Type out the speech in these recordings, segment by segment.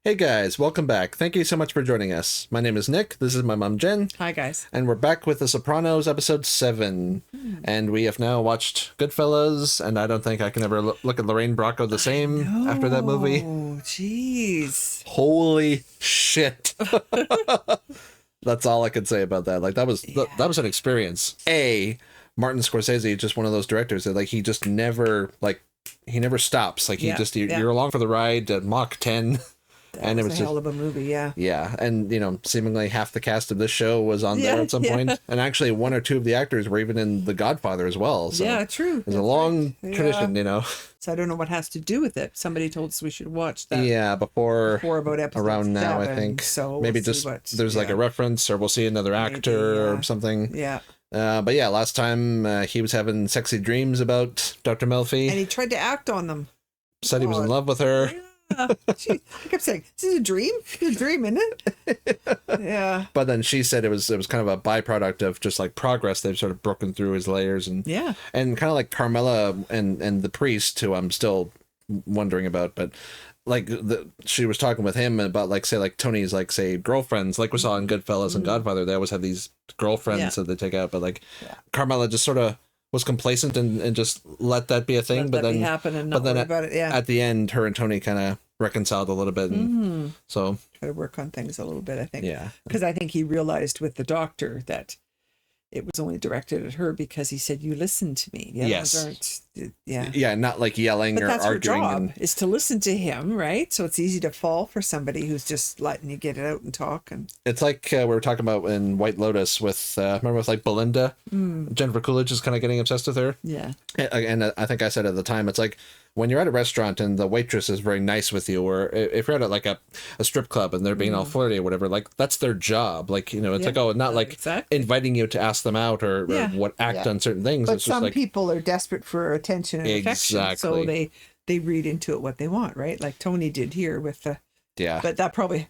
Hey guys, welcome back. Thank you so much for joining us. My name is Nick. This is my mom, Jen. Hi, guys. And we're back with The Sopranos, episode 7. And we have now watched Goodfellas, and I don't think I can ever look at Lorraine Bracco the same after that movie. Oh, jeez. Holy shit. That's all I can say about that. Like, that was an experience. Martin Scorsese, just one of those directors that, like, he just never, like, he never stops. Like, you're along for the ride at Mach 10. That was a hell of a movie, yeah. Yeah, and, you know, seemingly half the cast of this show was on there at some point. And actually, one or two of the actors were even in The Godfather as well. So yeah, true. There's a long tradition, you know. So I don't know what has to do with it. Somebody told us we should watch that. Yeah, before about episode around 7, now, I think. So maybe just there's like a reference, or we'll see another actor or something. Yeah. But yeah, last time he was having sexy dreams about Dr. Melfi. And he tried to act on them. Said he was in love with her. She kept saying, "This is a dream. It's a dream, isn't it?" Yeah. But then she said it was kind of a byproduct of just like progress. They've sort of broken through his layers, and and kind of like Carmela and the priest, who I'm still wondering about, but like she was talking with him about like say like Tony's like say girlfriends, like we saw in Goodfellas and Godfather. They always have these girlfriends that they take out, but like Carmela just sort of was complacent and just let that be a thing, but then happen and not worry about it. Yeah. At the end, her and Tony kind of reconciled a little bit, and so try to work on things a little bit. I think, yeah, because I think he realized with the doctor that it was only directed at her because he said, "You listen to me." Yeah, not like yelling or that's arguing. Her job is to listen to him, right? So it's easy to fall for somebody who's just letting you get it out and talk. And it's like we were talking about in White Lotus with remember with like Belinda, Jennifer Coolidge is kind of getting obsessed with her. Yeah, and I think I said at the time, it's like when you're at a restaurant and the waitress is very nice with you, or if you're at like a strip club and they're being all flirty or whatever, like that's their job. Like, you know, it's like, oh, not like inviting you to ask them out or what act on certain things. But it's some just like, people are desperate for attention and affection, so they read into it what they want, right? Like Tony did here with the But that probably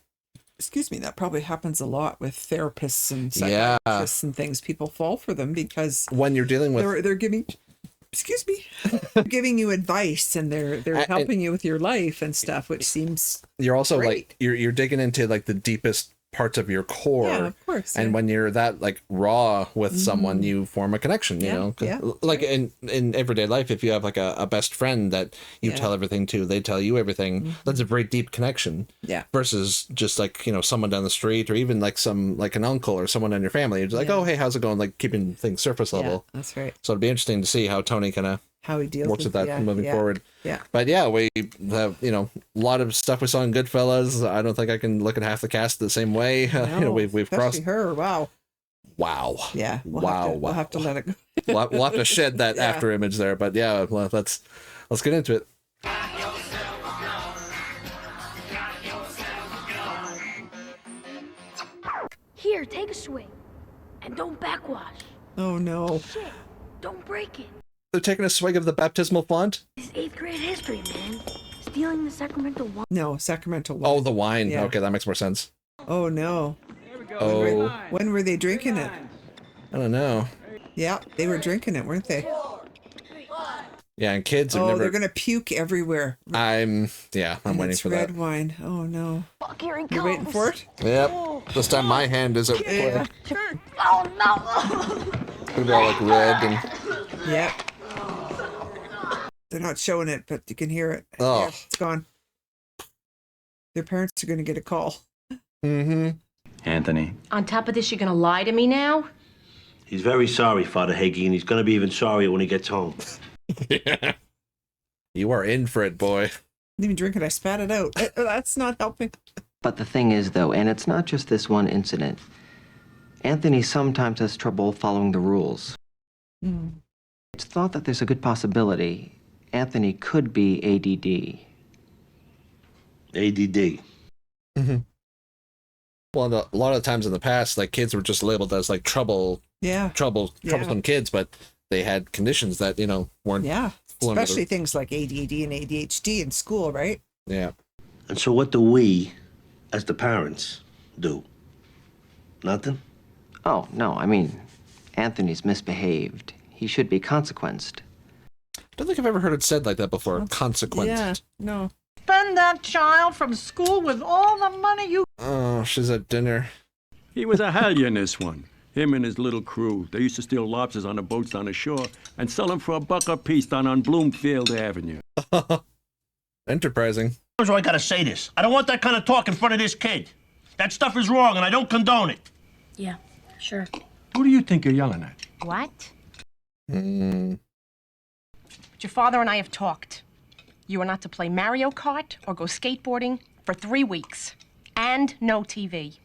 happens a lot with therapists and psychiatrists and things. People fall for them because when you're dealing with they're giving giving you advice, and they're helping you with your life and stuff, which seems you're also great. Like you're digging into like the deepest parts of your core, of course, and when you're that like raw with someone, you form a connection, you know, like in everyday life, if you have like a best friend that you tell everything to, they tell you everything, that's a very deep connection, versus just like, you know, someone down the street, or even like some like an uncle or someone in your family, you're just like, oh hey, how's it going, like keeping things surface level. That's right. So it'd be interesting to see how Tony kind of works with that moving forward. But yeah, we have, you know, a lot of stuff we saw in Goodfellas. I don't think I can look at half the cast the same way. You know, we've crossed her. Wow. Yeah. We'll have to let it go. we'll have to shed that after image there. But yeah, well, let's get into it. Here, take a swing, and don't backwash. Oh no! Shit, don't break it. They're taking a swig of the baptismal font. It's 8th grade history, man. Stealing the sacramental wine. No, sacramental wine. Oh, the wine. Yeah. Okay, that makes more sense. Oh no! Oh, when were they drinking it? I don't know. Yeah, they were drinking it, weren't they? Yeah, and kids are never... they're gonna puke everywhere. I'm waiting for that. Red wine. Oh no! Fuck, here he comes. You're waiting for it? Yep. This time my hand is out. Yeah. Oh no! It'll be all like red and... Yep. They're not showing it, but you can hear it. Oh. Yeah, it's gone. Their parents are going to get a call. Anthony. On top of this, you're going to lie to me now? He's very sorry, Father Hagee, and he's going to be even sorrier when he gets home. Yeah. You are in for it, boy. I didn't even drink it. I spat it out. That's not helping. But the thing is, though, and it's not just this one incident, Anthony sometimes has trouble following the rules. It's thought that there's a good possibility Anthony could be ADD. ADD. Well, a lot of times in the past, like kids were just labeled as like troublesome kids, but they had conditions that, you know, weren't. Yeah, especially things like ADD and ADHD in school, right? Yeah. And so what do we, as the parents, do? Nothing? Oh, no, I mean, Anthony's misbehaved. He should be consequenced. I don't think I've ever heard it said like that before. Consequence. Yeah, no. suspend that child from school with all the money you... Oh, she's at dinner. He was a hellion, this one. Him and his little crew. They used to steal lobsters on the boats on the shore and sell them for $1 a piece down on Bloomfield Avenue. Enterprising. Here's why I gotta say this. I don't want that kind of talk in front of this kid. That stuff is wrong, and I don't condone it. Yeah, sure. Who do you think you're yelling at? What? Mm. But your father and I have talked. You are not to play Mario Kart or go skateboarding for 3 weeks. And no TV.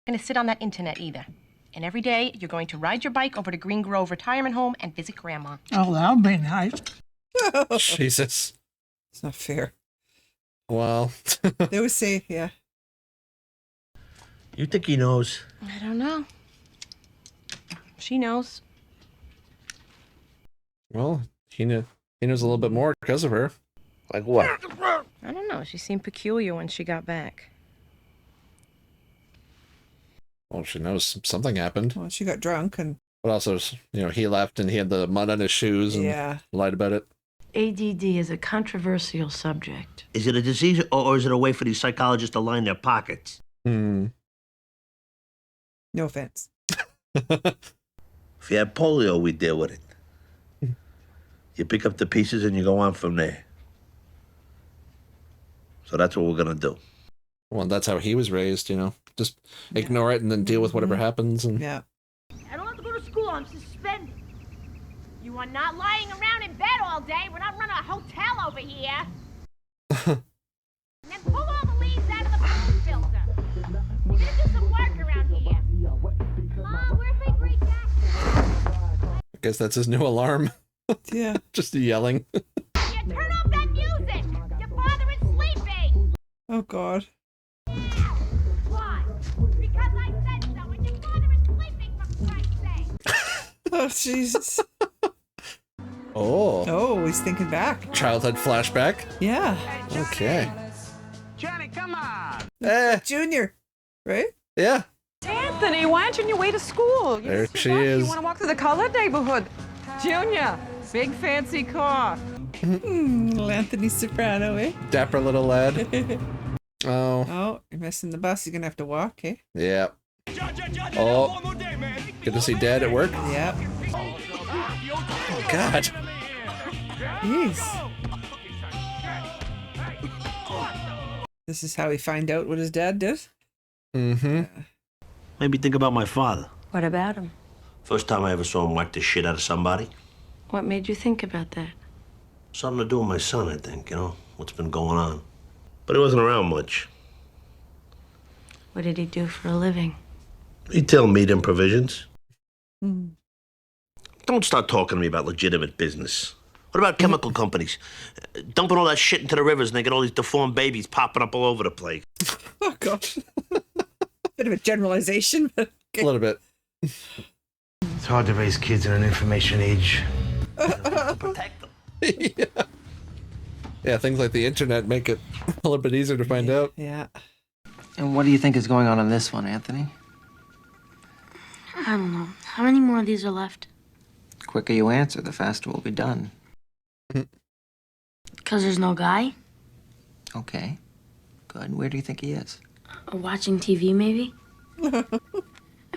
You're gonna sit on that internet either. And every day, you're going to ride your bike over to Green Grove Retirement Home and visit Grandma. Oh, that'll be nice. Jesus. It's not fair. Well. They would say, yeah. You think he knows? I don't know. She knows. Well, he knows a little bit more because of her. Like what? I don't know. She seemed peculiar when she got back. Well, she knows something happened. Well, she got drunk and... But also, he left and he had the mud on his shoes and lied about it. ADD is a controversial subject. Is it a disease, or is it a way for these psychologists to line their pockets? No offense. If you had polio, we'd deal with it. You pick up the pieces and you go on from there. So that's what we're gonna do. Well, that's how he was raised, Just ignore it and then deal with whatever happens. And yeah. I don't have to go to school. I'm suspended. You are not lying around in bed all day. We're not running a hotel over here. And then pull all the leaves out of the food filter. We're gonna do some work around here. Mom, where's my great jacket? I guess that's his new alarm. Yeah. Just yelling. Yeah, turn off that music. Your father is sleeping. Oh, God. Why? Because I said so, and your father is sleeping, for Christ's sake. Oh, Jesus. Oh. Oh, he's thinking back. Childhood flashback? Yeah. Okay. Johnny, come on. Junior, right? Yeah. Anthony, why aren't you on your way to school? There she is. You want to walk through the colored neighborhood. Junior, big fancy car. Little Anthony Soprano, eh? Dapper little lad. Oh, you're missing the bus. You're going to have to walk, eh? Yeah. Oh. Good to see Dad at work. Yep. Oh, God. Jeez. This is how he find out what his dad did? Mm-hmm. Maybe think about my father. What about him? First time I ever saw him whack the shit out of somebody. What made you think about that? Something to do with my son, I think, what's been going on. But he wasn't around much. What did he do for a living? He'd tell meat and provisions. Mm. Don't start talking to me about legitimate business. What about chemical companies? Dumping all that shit into the rivers and they get all these deformed babies popping up all over the place. Oh, gosh. Bit of a generalization, but... Okay. A little bit. It's hard to raise kids in an information age. Protect them. Yeah. Yeah, things like the internet make it a little bit easier to find out. Yeah. And what do you think is going on this one, Anthony? I don't know. How many more of these are left? The quicker you answer, the faster we'll be done. Because there's no guy? Okay. Good. Where do you think he is? Watching TV, maybe?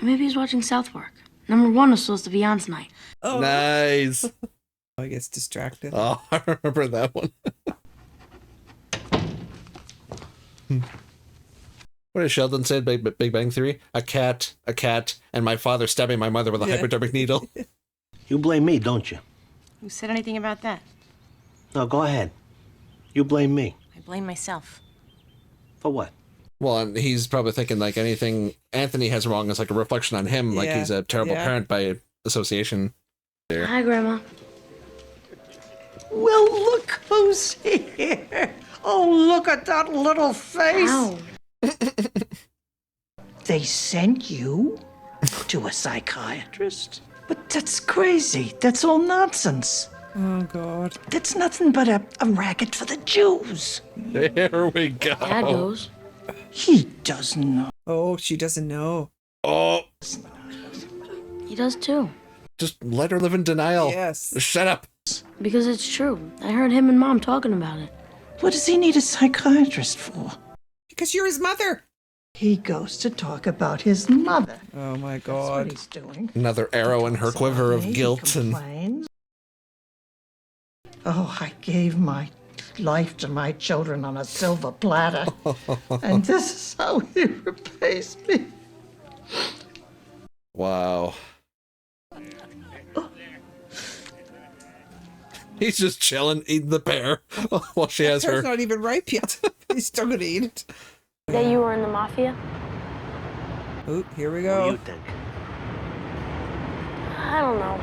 Maybe he's watching South Park. #1 was supposed to be on tonight. Oh. Nice. I gets distracted. Oh, I remember that one. What did Sheldon say? Big Bang Theory? A cat, and my father stabbing my mother with a hypodermic needle. You blame me, don't you? Who said anything about that? No, go ahead. You blame me. I blame myself. For what? Well, and he's probably thinking like anything Anthony has wrong is like a reflection on him, like he's a terrible parent by association. There. Hi, Grandma. Well, look who's here. Oh, look at that little face. Ow. They sent you to a psychiatrist? But that's crazy. That's all nonsense. Oh, God. That's nothing but a racket for the Jews. There we go. Dad knows. He doesn't know. Oh, she doesn't know. Oh. He does too. Just let her live in denial. Yes. Shut up. Because it's true. I heard him and Mom talking about it. What does he need a psychiatrist for? Because you're his mother. He goes to talk about his mother. Oh my God. That's what he's doing. Another arrow in her quiver of guilt and. Oh, I gave my life to my children on a silver platter. And this is how he repays me. Wow. He's just chilling, eating the pear while she has her. It's not even ripe yet. He's still gonna eat it. That you were in the mafia? Oh, here we go. What do you think? I don't know.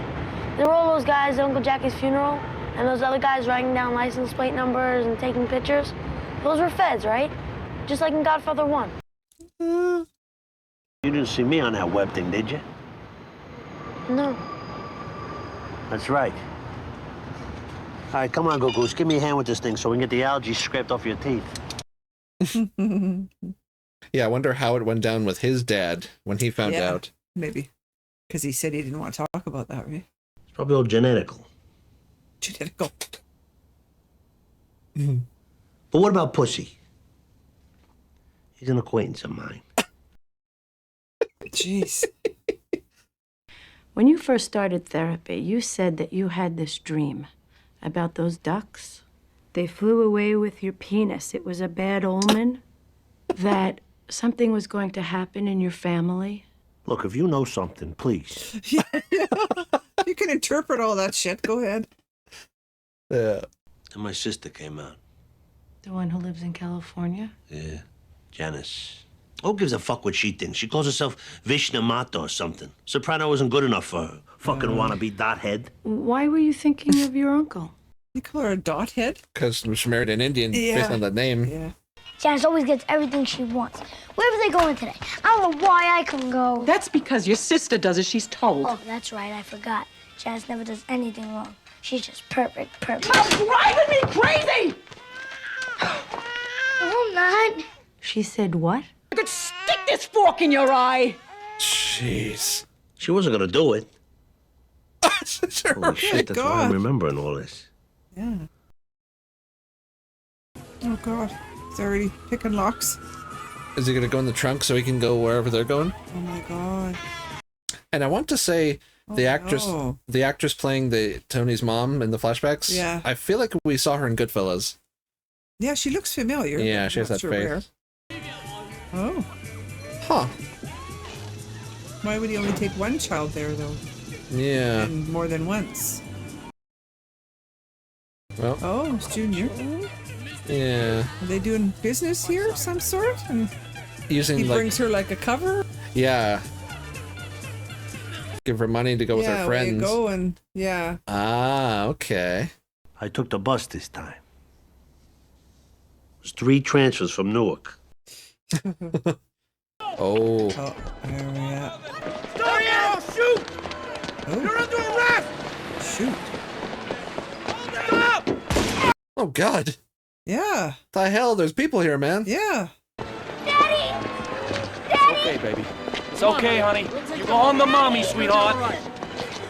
There were all those guys at Uncle Jackie's funeral, and those other guys writing down license plate numbers and taking pictures. Those were feds, right? Just like in Godfather 1. You didn't see me on that web thing, did you? No. That's right. All right, come on, Goose. Give me a hand with this thing so we can get the algae scraped off your teeth. Yeah, I wonder how it went down with his dad when he found out. Maybe. Because he said he didn't want to talk about that, right? It's probably all genetical. Genetical. But what about Pussy? He's an acquaintance of mine. Jeez. When you first started therapy, you said that you had this dream about those ducks. They flew away with your penis. It was a bad omen. That something was going to happen in your family. Look, if you know something, please. You can interpret all that shit. Go ahead. Yeah. And my sister came out. The one who lives in California? Yeah, Janice. Who gives a fuck what she thinks? She calls herself Vishna Mata or something. Soprano wasn't good enough for her. Fucking wannabe dot head. Why were you thinking of your uncle? You call her a dot head? Because she married an Indian based on that name. Yeah. Janice always gets everything she wants. Where were they going today? I don't know why I couldn't go. That's because your sister does as she's told. Oh, that's right. I forgot. Janice never does anything wrong. She's just perfect. You're driving me crazy! No, I'm not. She said what? I could stick this fork in your eye. Jeez. She wasn't gonna do it. Holy shit, that's why I'm God. remembering all this. Yeah. Oh, God. He's already picking locks. Is he gonna go in the trunk so he can go wherever they're going? Oh, my God. And I want to say the actress playing Tony's mom in the flashbacks. Yeah. I feel like we saw her in Goodfellas. Yeah, she looks familiar. Yeah, she has that face. Where. Oh. Huh. Why would he only take one child there, though? Yeah. And more than once. Well. Oh, it's Junior. Yeah. Are they doing business here of some sort? And using he brings her like a cover? Yeah. Give her money to go with her friends. Yeah, go and yeah. Ah, okay. I took the bus this time. It was 3 transfers from Newark. Oh. Oh, where are we at? Dario, shoot! Oh. You're under arrest! Shoot. Hold up! Oh, God. Yeah. The hell? There's people here, man. Yeah. Daddy! It's okay, baby. It's okay, honey. You go home to mommy, sweetheart.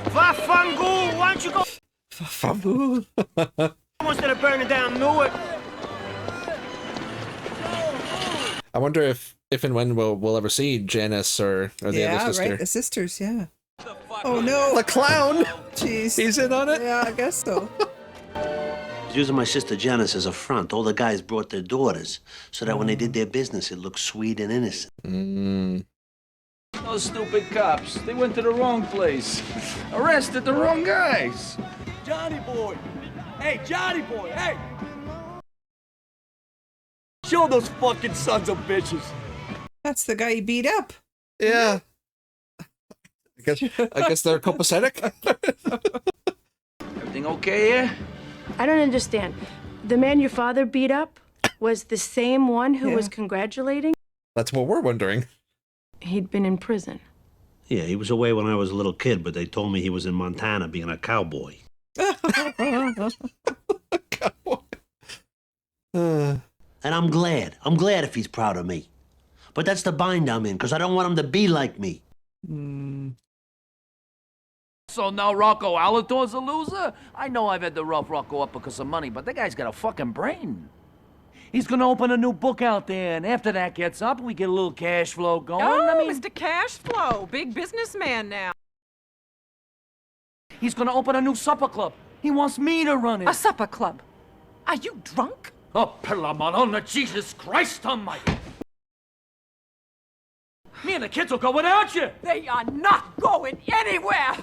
Vafangu, why don't you go? Fafu. Instead of burning down Newark. I wonder if and when we'll ever see Janice or the other sister. Yeah, right. The sisters, yeah. Oh, no. The clown. Jeez. He's in on it? Yeah, I guess so. I was using my sister Janice as a front. All the guys brought their daughters so that when they did their business, it looked sweet and innocent. Those stupid cops. They went to the wrong place. Arrested the wrong guys. Johnny boy. Hey, Johnny boy. Hey. Show those fucking sons of bitches. That's the guy he beat up. Yeah. I guess they're copacetic. Everything okay here? I don't understand. The man your father beat up was the same one who was congratulating? That's what we're wondering. He'd been in prison. Yeah, he was away when I was a little kid, but they told me he was in Montana being a cowboy. Cowboy. And I'm glad. I'm glad if he's proud of me. But that's the bind I'm in, because I don't want him to be like me. So now Rocco Alator's a loser? I know I've had to rough Rocco up because of money, but that guy's got a fucking brain. He's gonna open a new book out there, and after that gets up, we get a little cash flow going. Oh, Mr. Cash Flow, big businessman now. He's gonna open a new supper club. He wants me to run it. A supper club? Are you drunk? Oh, per la Madonna, Jesus Christ almighty! Me and the kids will go without you! They are not going anywhere!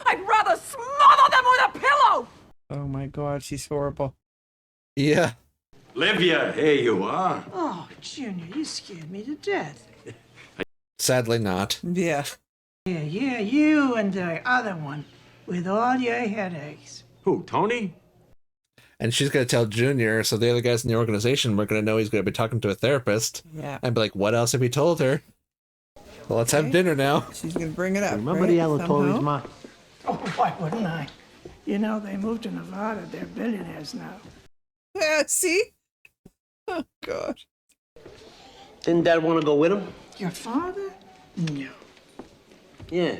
I'd rather smother them with a pillow! Oh my God, she's horrible. Yeah. Livia, here you are. Oh, Junior, you scared me to death. Sadly not. Yeah. Yeah, you and the other one with all your headaches. Who, Tony? And she's going to tell Junior, so the other guys in the organization were going to know he's going to be talking to a therapist. Yeah. And be like, what else have you told her? Well, let's have dinner now. She's going to bring it up. Remember the Alatori's ma? Oh, why wouldn't I? You know, they moved to Nevada. They're billionaires now. Yeah, see? Oh, God. Didn't Dad want to go with him? Your father? No. Yeah,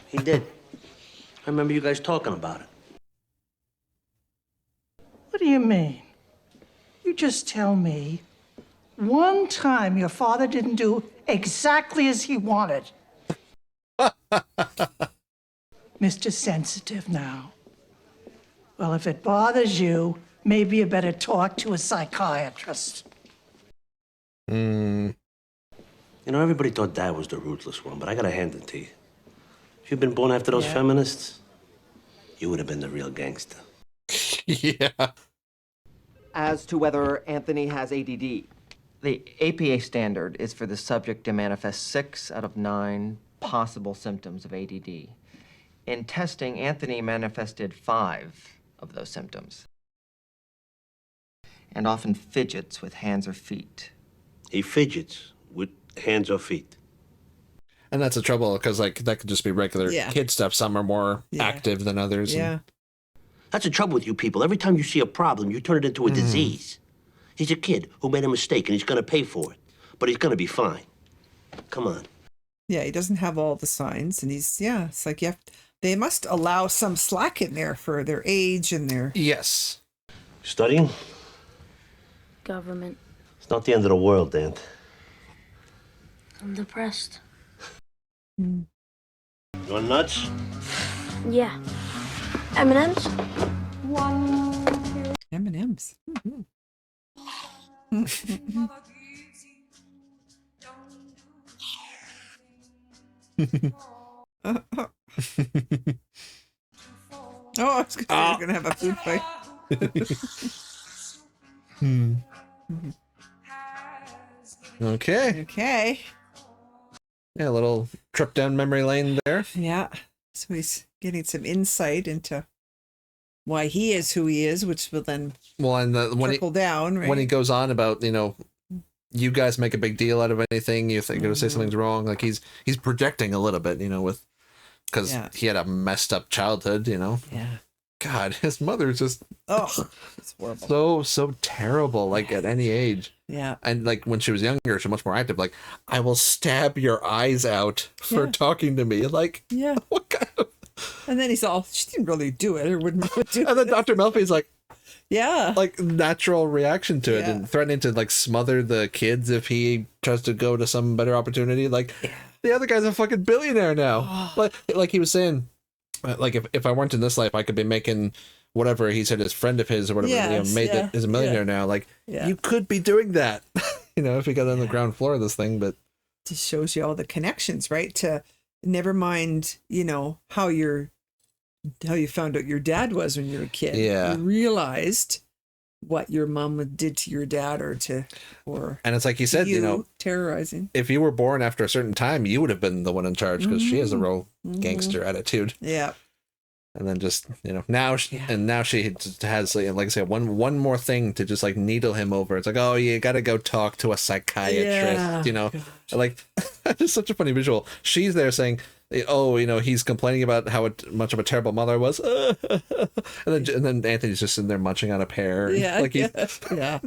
he did. I remember you guys talking about it. What do you mean? You just tell me one time your father didn't do exactly as he wanted. Mr. Sensitive now. Well, if it bothers you, maybe you better talk to a psychiatrist. You know, everybody thought Dad was the ruthless one, but I gotta hand it to you. If you'd been born after those feminists, you would have been the real gangster. Yeah. As to whether Anthony has ADD, the APA standard is for the subject to manifest 6 out of 9 possible symptoms of ADD. In testing, Anthony manifested 5 of those symptoms, and often fidgets with hands or feet. He fidgets with hands or feet. And that's the trouble, because like that could just be regular kid stuff. Some are more active than others. Yeah. And... That's the trouble with you people. Every time you see a problem, you turn it into a disease. He's a kid who made a mistake, and he's going to pay for it. But he's going to be fine. Come on. Yeah, he doesn't have all the signs, and it's like they must allow some slack in there for their age and their... Yes. Studying? Government. It's not the end of the world, Dan. I'm depressed. You're nuts? Yeah. M&M's? M&M's. Oh, I was going to have a food fight. Okay. Yeah, a little trip down memory lane there. Yeah. So he's getting some insight into why he is who he is, which will then trickle down, right? When he goes on about, you guys make a big deal out of anything, you think you're going to say something's wrong. Like he's projecting a little bit, because he had a messed up childhood, Yeah. God, his mother's just it's horrible. So terrible, like at any age. Yeah. And like when she was younger, she was much more active. Like, I will stab your eyes out for talking to me. Like, what kind of... And then she didn't really do it or wouldn't do it. And then Dr. Melfi's like, yeah, like natural reaction to it and threatening to like smother the kids if he tries to go to some better opportunity. Like the other guy's a fucking billionaire now. Like he was saying, like if I weren't in this life, I could be making whatever he said his friend of his or whatever is a millionaire now. Like you could be doing that, if you got on the ground floor of this thing. But just shows you all the connections, right? To never mind, how you found out your dad was when you were a kid. Yeah, you realized what your mom did to your dad and it's like he said, terrorizing. If you were born after a certain time, you would have been the one in charge because she has a real gangster attitude. Yeah. And then just, now she just has, like I said, one more thing to just like needle him over. It's like, oh, you got to go talk to a psychiatrist, like it's such a funny visual. She's there saying, oh, he's complaining about how much of a terrible mother I was. and then Anthony's just sitting there munching on a pear. Yeah. Like yeah.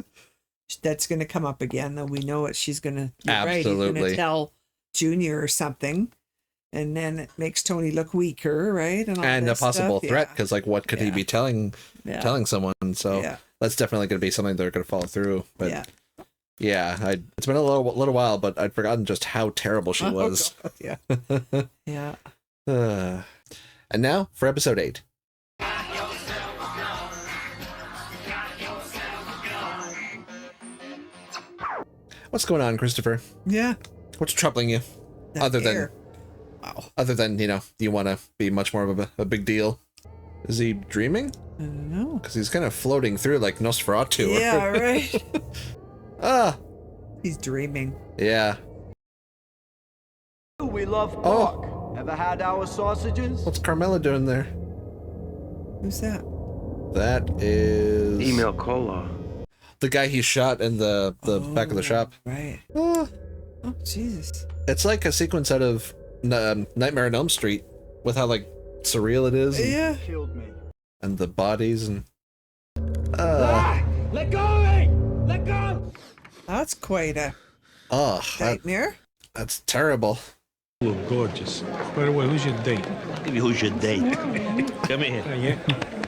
That's going to come up again, though. We know it. She's going to, absolutely. Right, he's going to tell Junior or something. And then it makes Tony look weaker, right? And a possible threat, because like, what could he be telling someone? So that's definitely going to be something they're going to follow through. But Yeah, it's been a little while, but I'd forgotten just how terrible she was. God, yeah. Yeah. And now for episode 8. What's going on, Christopher? Yeah. What's troubling you? Other than, you know, you want to be much more of a big deal. Is he dreaming? I don't know. Because he's kind of floating through like Nosferatu. Yeah, right. He's dreaming. Yeah. We love pork. Ever had our sausages? What's Carmela doing there? Who's that? That is... Email Kolar. The guy he shot in the back of the shop. Right. Oh, Jesus. It's like a sequence out of Nightmare on Elm Street with how, like, surreal it is. Yeah. Killed me. And the bodies and... Let go of me! Let go! That's quite a nightmare. That's terrible. You look gorgeous. By the way, who's your date? Who's your date? Come here. Yeah.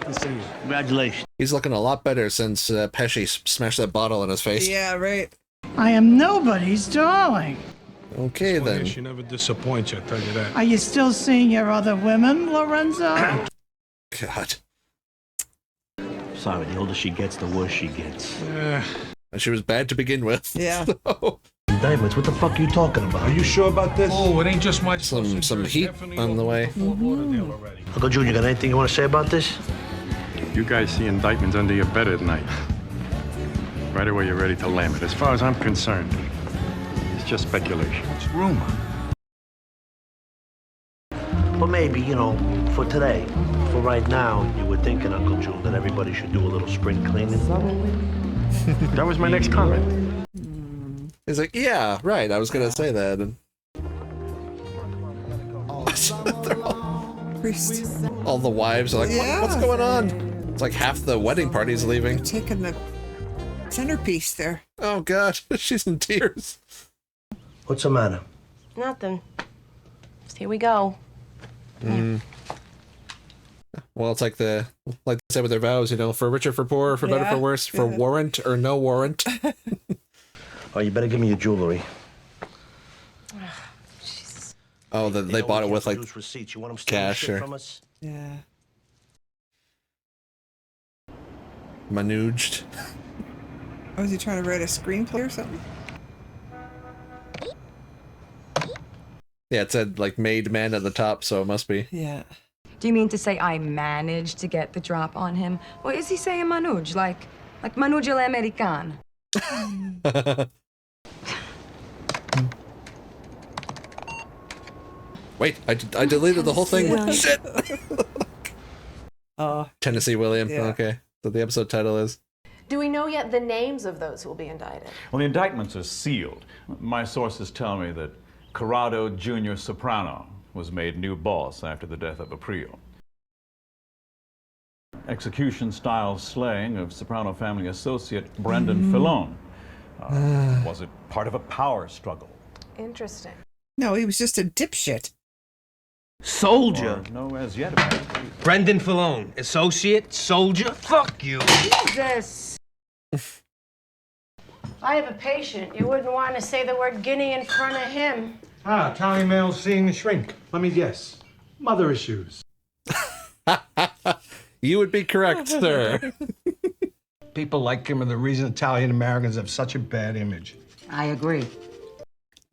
Let's see you. Congratulations. He's looking a lot better since Pesci smashed that bottle in his face. Yeah, right. I am nobody's darling. Okay, then. She never disappoints you, I tell you that. Are you still seeing your other women, Lorenzo? God. Sorry, the older she gets, the worse she gets. She was bad to begin with. Yeah. Diamonds, what the fuck are you talking about? Are you sure about this? Oh, it ain't just my... Some heat on the way. Uncle Junior, got anything you want to say about this? You guys see indictments under your bed at night. Right away, you're ready to lam it. As far as I'm concerned, it's just speculation. It's rumor. But maybe, you know, for today, for right now, you were thinking, Uncle June, that everybody should do a little spring cleaning. That was my next comment. He's like, yeah, right, I was going to say that. And... all the wives are like, what's going on? It's like half the wedding party's leaving. They're taking the centerpiece there. Oh, God, she's in tears. What's the matter? Nothing. Just here we go. Mm. Well, it's like they said with their vows, you know, for richer, for poorer, for better, for worse, for warrant or no warrant. Oh, you better give me your jewelry. Oh, they bought it with like receipts. You want them cash or from us? Yeah. Manuged. Oh, is he trying to write a screenplay or something? Yeah, it said like made man at the top, so it must be. Yeah. Do you mean to say I managed to get the drop on him? Or is he saying Manuj, like Manuj l'American? Wait, I deleted the whole thing. Shit. Tennessee William. Yeah. Okay, so the episode title is. Do we know yet the names of those who will be indicted? Well, the indictments are sealed. My sources tell me that Corrado Jr. Soprano was made new boss after the death of Aprio. Execution-style slaying of Soprano family associate Brendan Filone. Was it part of a power struggle? Interesting. No, he was just a dipshit. Soldier? Or no, as yet, apparently. Brendan Filone, associate, soldier? Fuck you. Jesus. I have a patient. You wouldn't want to say the word guinea in front of him. Italian male seeing a shrink. Let me guess. Mother issues. You would be correct, sir. People like him are the reason Italian Americans have such a bad image. I agree.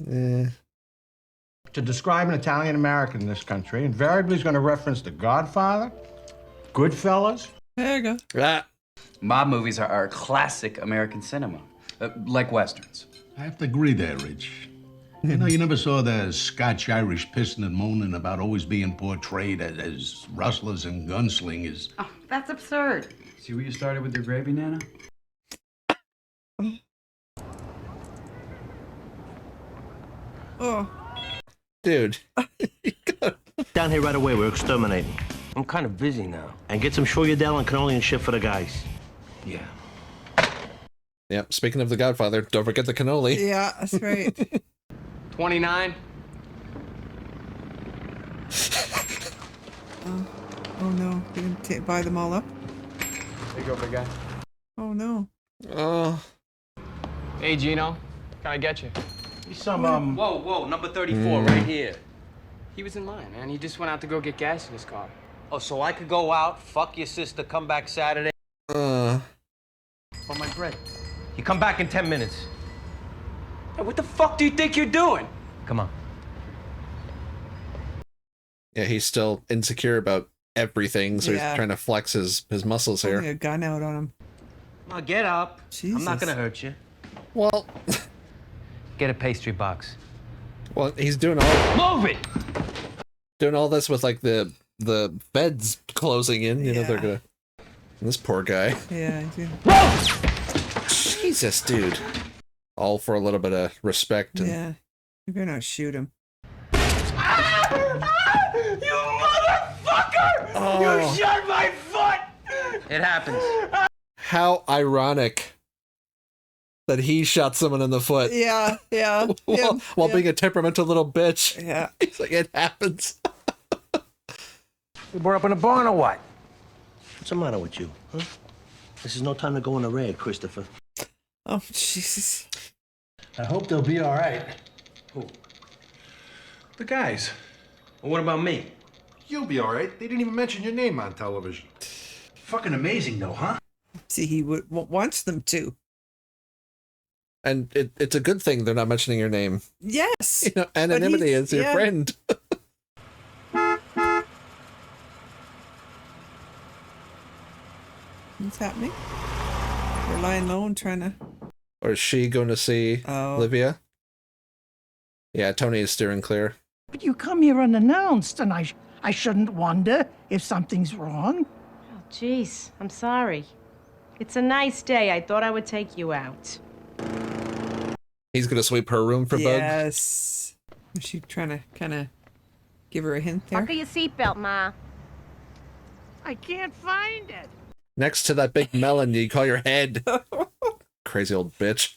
To describe an Italian American in this country, invariably is going to reference The Godfather, Goodfellas. There you go. Mob movies are classic American cinema, like Westerns. I have to agree there, Rich. You know, you never saw the Scotch-Irish pissing and moaning about always being portrayed as rustlers and gunslingers. Oh, that's absurd. See where you started with your gravy, Nana? Oh. Dude. Down here right away, we're exterminating. I'm kind of busy now. And get some Shoyadel and cannoli and shit for the guys. Yeah. Yep, speaking of The Godfather, don't forget the cannoli. Yeah, that's right. 29. Oh no, didn't buy them all up? There you go, big guy. Oh no. Oh. Hey, Gino. Can I get you? Some, Whoa, number 34, right here. He was in line, man. He just went out to go get gas in his car. Oh, so I could go out, fuck your sister, come back Saturday? For my bread. You come back in 10 minutes. Hey, what the fuck do you think you're doing? Come on. Yeah, he's still insecure about everything, so he's trying to flex his muscles here. A gun out on him. Come on, get up. Jesus. I'm not gonna hurt you. Well, get a pastry box. Well, he's doing all. Move it. Doing all this with like the beds closing in. You know they're gonna. This poor guy. Yeah. Jesus, dude. All for a little bit of respect. And... Yeah. You better not shoot him. You motherfucker! Oh. You shot my foot! It happens. How ironic that he shot someone in the foot. Yeah. While being a temperamental little bitch. Yeah. He's like, it happens. We're up in a barn or what? What's the matter with you, huh? This is no time to go on a raid, Christopher. Oh, Jesus. I hope they'll be all right. Who? The guys. Well, what about me? You'll be all right. They didn't even mention your name on television. Fucking amazing, though, huh? See, he wants them to. And it's a good thing they're not mentioning your name. Yes. You know, anonymity is your friend. What's happening? We're lying low and trying to... Or is she going to see Olivia? Yeah, Tony is steering clear. But you come here unannounced, and I shouldn't wonder if something's wrong. Oh, jeez, I'm sorry. It's a nice day. I thought I would take you out. He's going to sweep her room for bugs? Yes. Is she trying to kind of give her a hint there? Buckle your seatbelt, Ma. I can't find it. Next to that big melon you call your head. Crazy old bitch.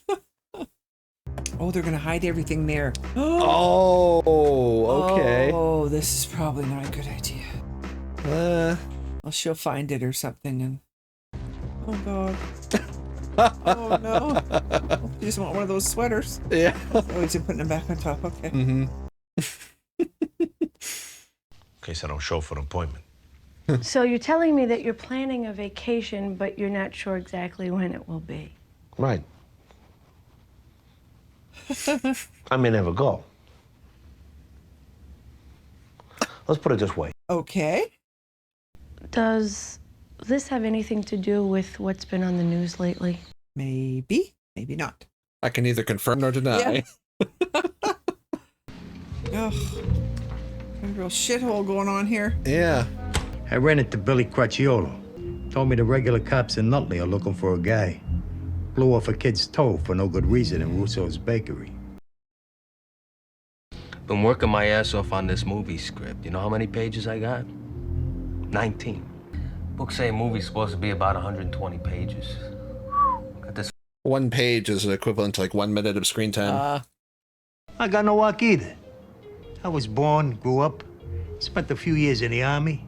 Oh, they're going to hide everything there. Oh, okay. Oh, this is probably not a good idea. Well, she'll find it or something and... Oh, God. Oh, no. You just want one of those sweaters. Yeah. Oh, he's putting them back on top. Okay. Mm-hmm. In case I don't show for an appointment. So you're telling me that you're planning a vacation, but you're not sure exactly when it will be. Right. I may never go. Let's put it this way. Okay. Does this have anything to do with what's been on the news lately? Maybe. Maybe not. I can neither confirm nor deny. Yeah. Ugh. A real shithole going on here. Yeah. I ran into Billy Quacciolo. Told me the regular cops in Nutley are looking for a guy. Blew off a kid's toe for no good reason in Russo's bakery. Been working my ass off on this movie script. You know how many pages I got? 19. Books say a movie's supposed to be about 120 pages. Got this. 1 page is equivalent to like 1 minute of screen time. I got no luck either. I was born, grew up, spent a few years in the army,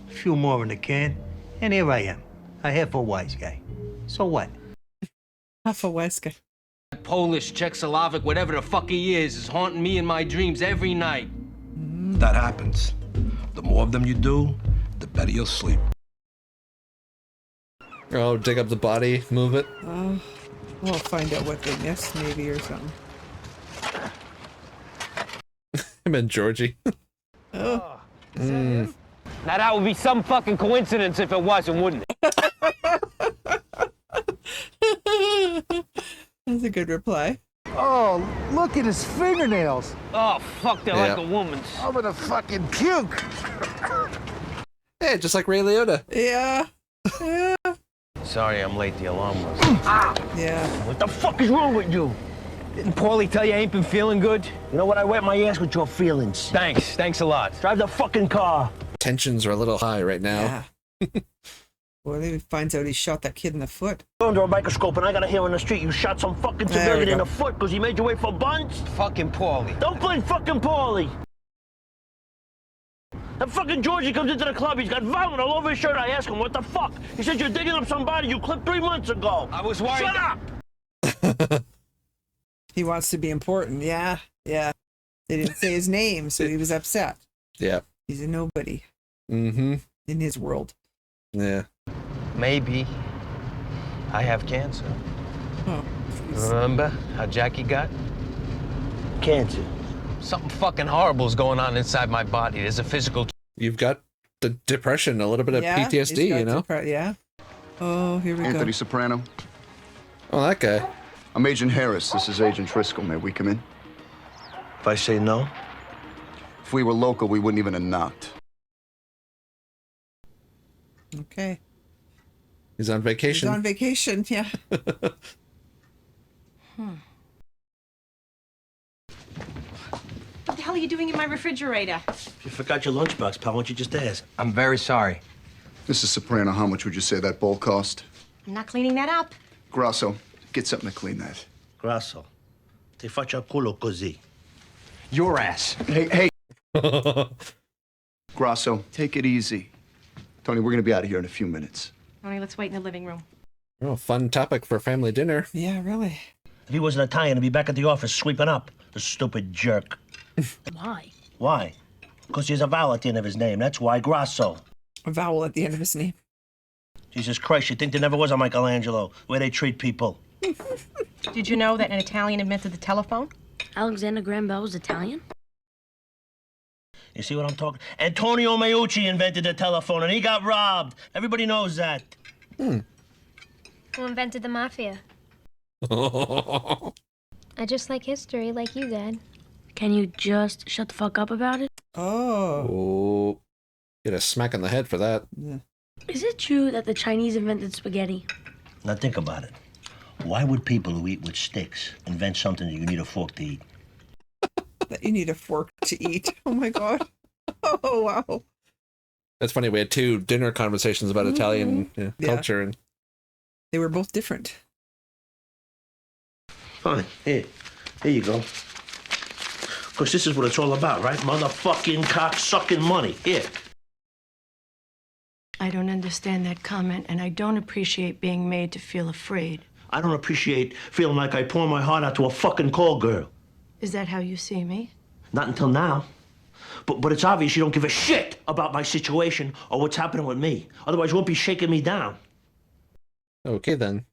a few more in the can, and here I am, a half a wise guy. So what? Half a wise guy. Polish, Czechoslovak, whatever the fuck he is haunting me in my dreams every night. That happens. The more of them you do, the better you'll sleep. Oh, dig up the body, move it. We'll find out what they missed, maybe, or something. Him and Georgie. Oh. Now that would be some fucking coincidence if it wasn't, wouldn't it? That's a good reply. Oh, look at his fingernails. Oh, fuck, they're like a woman's. I'm gonna fucking puke. Hey, just like Ray Liotta. Yeah. Yeah. Sorry, I'm late. The alarm was. Yeah. What the fuck is wrong with you? Didn't Paulie tell you I ain't been feeling good? You know what? I wet my ass with your feelings. Thanks a lot. Drive the fucking car. Tensions are a little high right now. Yeah. Well, he finds out he shot that kid in the foot. Under a microscope, and I gotta hear on the street you shot some fucking civilian in the foot because he made you wait for buns? Fucking Paulie. Don't blame fucking Paulie. That fucking Georgie comes into the club, he's got vomit all over his shirt. I ask him, what the fuck? He said you're digging up somebody you clipped 3 months ago. I was worried. Shut up! He wants to be important. Yeah. Yeah. They didn't say his name, so he was upset. Yeah. He's a nobody. Mm-hmm. In his world. Yeah. Maybe I have cancer. Oh, remember how Jackie got? Cancer. Something fucking horrible is going on inside my body. There's a physical... You've got the depression, a little bit of PTSD, you know? Yeah. Oh, here we go. Anthony Soprano. Oh, that guy. I'm Agent Harris. This is Agent Driscoll. May we come in? If I say no? If we were local, we wouldn't even have knocked. Okay. He's on vacation. He's on vacation, yeah. What the hell are you doing in my refrigerator? You forgot your lunchbox, pal. Why don't you just ask? I'm very sorry. Mrs. Soprano, how much would you say that bowl cost? I'm not cleaning that up. Grasso, get something to clean that. Grasso. Ti faccio culo così. Your ass. Hey. Grasso, take it easy. Tony, we're gonna be out of here in a few minutes. Tony, let's wait in the living room. Oh, fun topic for family dinner. Yeah, really. If he wasn't Italian, he'd be back at the office sweeping up. The stupid jerk. Why? Why? Because he has a vowel at the end of his name. That's why. Grasso. A vowel at the end of his name. Jesus Christ, you think there never was a Michelangelo? Where they treat people. Did you know that an Italian invented the telephone? Alexander Graham Bell was Italian? You see what I'm talking? Antonio Meucci invented the telephone, and he got robbed. Everybody knows that. Who invented the mafia? I just like history, like you, Dad. Can you just shut the fuck up about it? Oh. Get a smack in the head for that. Yeah. Is it true that the Chinese invented spaghetti? Now think about it. Why would people who eat with sticks invent something that you need a fork to eat? That you need a fork to eat. Oh my God. Oh, wow. That's funny. We had two dinner conversations about Italian culture. And they were both different. Fine. Here you go. Of course, this is what it's all about, right? Motherfucking cock-sucking money. Here. I don't understand that comment, and I don't appreciate being made to feel afraid. I don't appreciate feeling like I pour my heart out to a fucking call girl. Is that how you see me? Not until now. But it's obvious you don't give a shit about my situation or what's happening with me. Otherwise, you won't be shaking me down. Okay, then.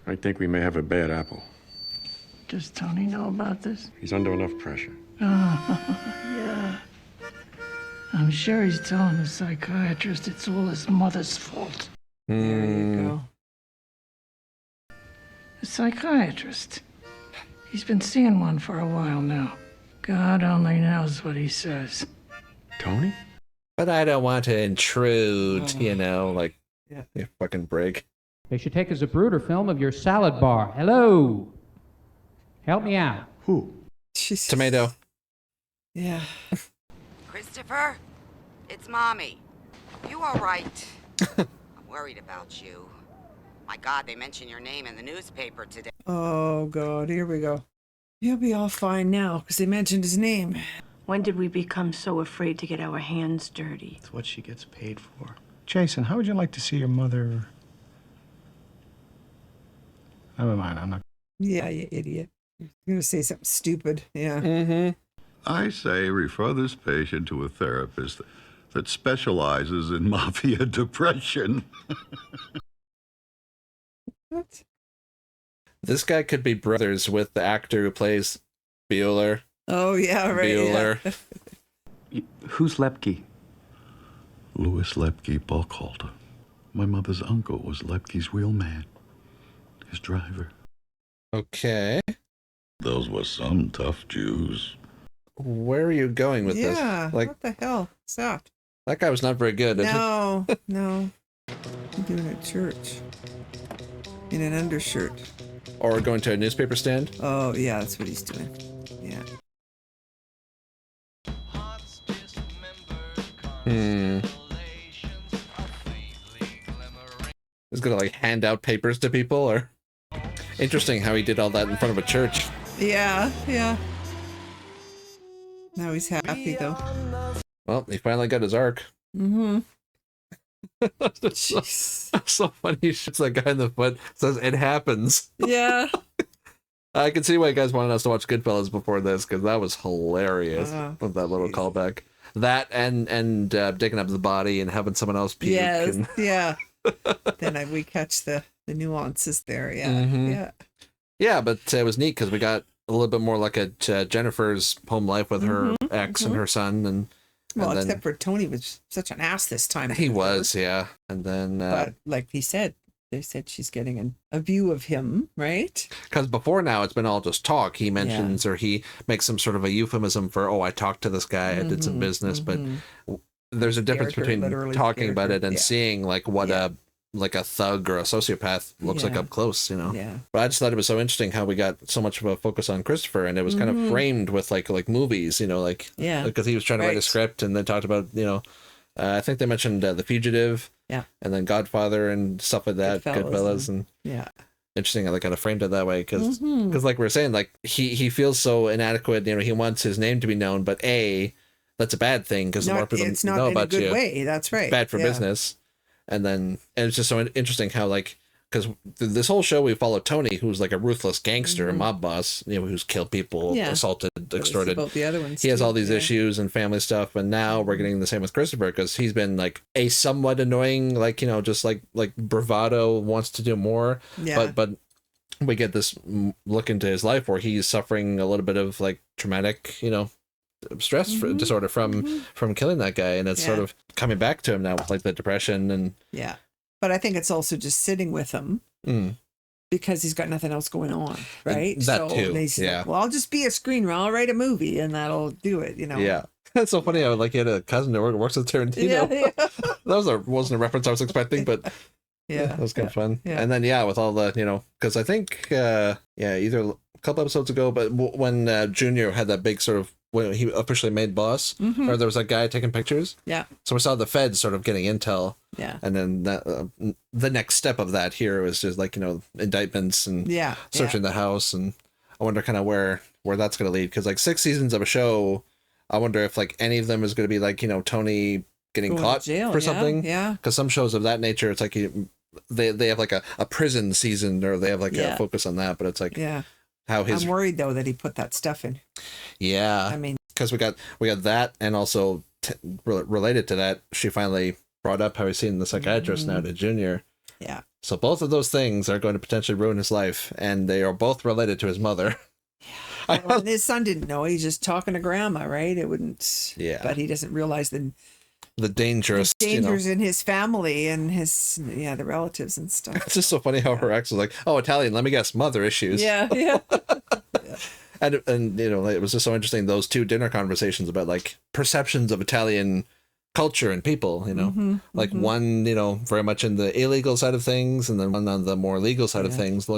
I think we may have a bad apple. Does Tony know about this? He's under enough pressure. Yeah. I'm sure he's telling the psychiatrist it's all his mother's fault. There you go. The psychiatrist. He's been seeing one for a while now. God only knows what he says. Tony? But I don't want to intrude, you know, like, you fucking break. They should take a Zapruder film of your salad bar. Hello. Help me out. Who? Jesus. Tomato. Yeah. Christopher, it's Mommy. You all right? I'm worried about you. My God, they mention your name in the newspaper today. Oh, God. Here we go. He'll be all fine now because they mentioned his name. When did we become so afraid to get our hands dirty? It's what she gets paid for. Jason, how would you like to see your mother? Never mind, I'm not. Yeah, you idiot. You're going to say something stupid. Yeah. Mm-hmm. I say refer this patient to a therapist that specializes in mafia depression. What? This guy could be brothers with the actor who plays Bueller. Oh, yeah, right. Bueller. Yeah. Who's Lepke? Louis Lepke Buckhalter. My mother's uncle was Lepke's wheelman. His driver. Okay. Those were some tough Jews. Where are you going with this? Yeah, Like, what the hell? Stop. that guy was not very good, is No, no. I'm doing it at church. In an undershirt. Or going to a newspaper stand? Oh, yeah, that's what he's doing. Yeah. He's gonna like hand out papers to people, or interesting how he did all that in front of a church. Yeah, yeah. Now he's happy though. Well, he finally got his arc. Mm-hmm. so funny. He shoots that guy in the foot. Says it happens. Yeah. I can see why you guys wanted us to watch Goodfellas before this, because that was hilarious with that little callback. That and digging up the body and having someone else puke. Yes, yeah. Then we catch the nuances there. Yeah, yeah. But it was neat because we got a little bit more like at Jennifer's home life with her ex and her son, and then, except for Tony was such an ass this time. He was, yeah. And then, but like he said, they said she's getting a view of him, right? Because before now it's been all just talk. He mentions or he makes some sort of a euphemism for, I talked to this guy, I did some business, but there's a difference between talking about it and seeing like what a thug or a sociopath looks like up close, Yeah. But I just thought it was so interesting how we got so much of a focus on Christopher, and it was kind of framed with like movies, because he was trying to write a script, and they talked about, I think they mentioned The Fugitive, and then Godfather and stuff like that, Goodfellas, and interesting how they kind of framed it that way, because like we were saying, like he feels so inadequate, he wants his name to be known, but that's a bad thing, because the more people know about you, way. That's right. It's bad for business. And it's just so interesting how, like, because this whole show we follow Tony, who's like a ruthless gangster, a mob boss, who's killed people, assaulted, extorted. The other ones he has all these issues and family stuff, and now we're getting the same with Christopher, because he's been like a somewhat annoying, like, just like bravado, wants to do more. Yeah. But we get this look into his life where he's suffering a little bit of like traumatic, stress disorder from killing that guy, and it's sort of coming back to him now with like the depression and but I think it's also just sitting with him because he's got nothing else going on, right? That too. Like, well, I'll just be a screenwriter, I'll write a movie and that'll do it, That's so funny how like he had a cousin that works with Tarantino. That wasn't a reference I was expecting, but that was kind of fun. And then with all the because I think either a couple episodes ago, but when Junior had that big sort of when he officially made boss, or there was that guy taking pictures. Yeah. So we saw the feds sort of getting intel. Yeah. And then the next step of that here was just like, indictments and searching the house. And I wonder kind of where that's going to lead. Because like 6 seasons of a show, I wonder if like any of them is going to be like, Tony getting caught for something. Yeah. Because some shows of that nature, it's like they have like a prison season, or they have like a focus on that. But it's like, I'm worried though that he put that stuff in. Yeah, I mean, because we got that, and also related to that, she finally brought up how he's seen the psychiatrist now to Junior. Yeah. So both of those things are going to potentially ruin his life, and they are both related to his mother. Yeah. Well, and his son didn't know. He's just talking to grandma, right? It wouldn't. Yeah. But he doesn't realize the dangers in his family and his the relatives and stuff. It's just so funny how her ex was like, "Oh, Italian. Let me guess, mother issues." Yeah. And it was just so interesting, those two dinner conversations about like perceptions of Italian culture and people, one, very much in the illegal side of things, and then one on the more legal side of things,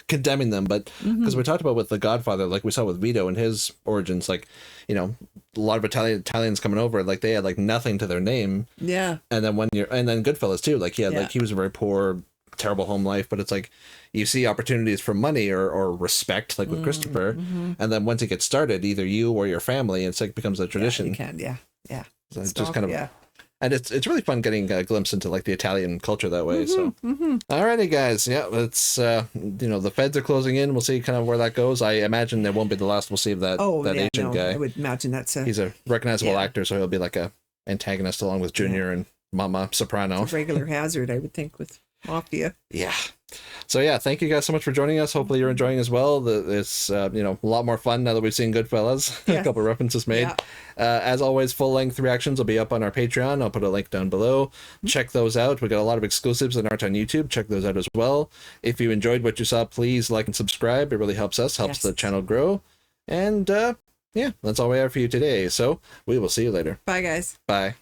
condemning them. But because we talked about with The Godfather, like we saw with Vito and his origins, like, a lot of Italians coming over, like they had like nothing to their name. Yeah. And then and then Goodfellas too, like he had like, he was a very poor, terrible home life, but it's like you see opportunities for money or respect, like with Christopher, and then once it gets started, either you or your family, it's like becomes a tradition. You can, yeah. So it's just kind of, and it's really fun getting a glimpse into like the Italian culture that way. So, alrighty, guys, it's the feds are closing in. We'll see kind of where that goes. I imagine it won't be the last we'll see of that agent guy. I would imagine he's a recognizable actor, so he'll be like a antagonist along with Junior and Mama Soprano. It's a regular hazard, I would think, with Mafia. Yeah. So thank you guys so much for joining us. Hopefully you're enjoying as well. It's a lot more fun now that we've seen Goodfellas. A couple of references made. As always, full-length reactions will be up on our Patreon. I'll put a link down below. Check those out. We got a lot of exclusives that aren't on YouTube. Check those out as well. If you enjoyed what you saw, please like and subscribe. It really helps us, helps the channel grow. And that's all we have for you today. So we will see you later. Bye, guys. Bye.